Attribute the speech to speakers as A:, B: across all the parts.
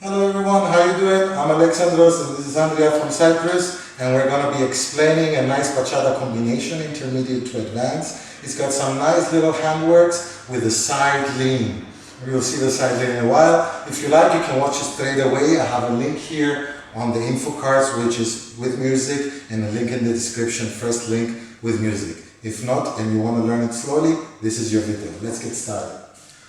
A: Hello everyone, how you doing? I'm Alexandros and this is Andrea from Cyprus, and we're going to be explaining a nice bachata combination, intermediate to advanced. It's got some nice little handworks with a side lean. You'll see the side lean in a while. If you like, you can watch it straight away. I have a link here on the info cards which is with music, and a link in the description, first link with music. If not, and you want to learn it slowly, this is your video. Let's get started.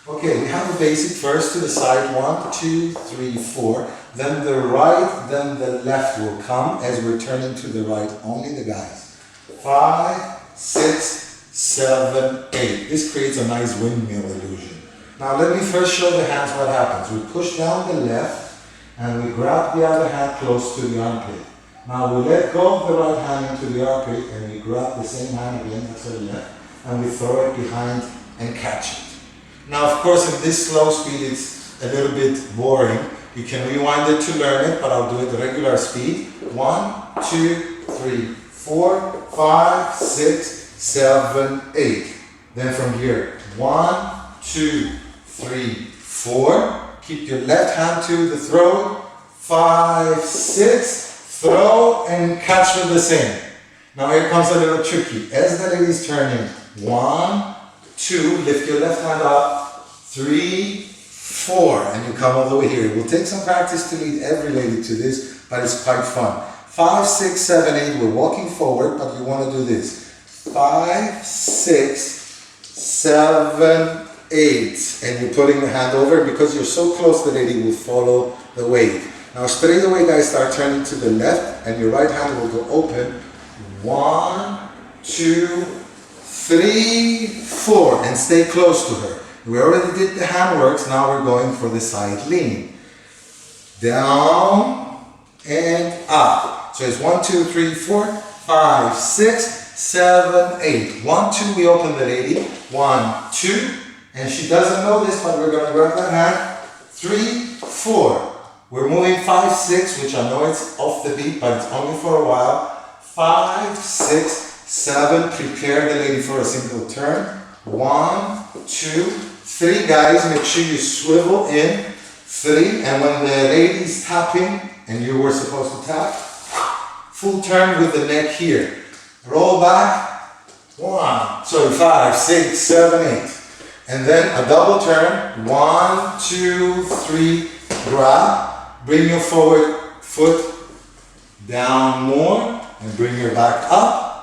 A: Okay, we have a basic first to the side, 1, 2, 3, 4. Then the right, then the left will come as we're turning to the right, only the guys. 5, 6, 7, 8. This creates a nice windmill illusion. Now let me first show the hands what happens. We push down the left and we grab the other hand close to the armpit. Now we let go of the right hand into the armpit and we grab the same hand again, that's the left, and we throw it behind and catch it. Now, of course, in this slow speed, it's a little bit boring. You can rewind it to learn it, but I'll do it at regular speed. 1, 2, 3, 4, 5, 6, 7, 8. Then from here, 1, 2, 3, 4. Keep your left hand to the throat. 5, 6, throw and catch with the same. Now here comes a little tricky. As the lady's turning, 1, 2, lift your left hand up, 3, 4, and you come all the way here. It will take some practice to lead every lady to this, but it's quite fun. 5, 6, 7, 8, we're walking forward, but you want to do this. 5, 6, 7, 8, and you're putting the hand over. Because you're so close, the lady will follow the wave. Now straight away, guys, start turning to the left, and your right hand will go open. 1, 2, 3, 4, and stay close to her. We already did the handworks, now we're going for the side lean. Down and up. So it's 1, 2, 3, 4, 5, 6, 7, 8. 1, 2, we open the lady. 1, 2, and she doesn't know this, but we're going to grab that hand. 3, 4. We're moving 5, 6, which I know it's off the beat, but it's only for a while. 5, 6, 7, prepare the lady for a single turn. 1, 2, 3, guys, make sure you swivel in. 3, and when the lady's tapping, and you were supposed to tap, full turn with the neck here. Roll back. 1, so 5, 6, 7, 8. And then a double turn. 1, 2, 3, grab. Bring your forward foot down more, and bring your back up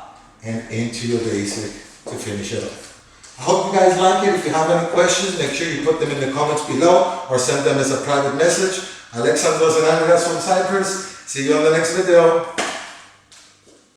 A: and into your basic to finish it off. I hope you guys like it. If you have any questions, make sure you put them in the comments below or send them as a private message. Alexandros and Andrea from Cyprus. See you on the next video.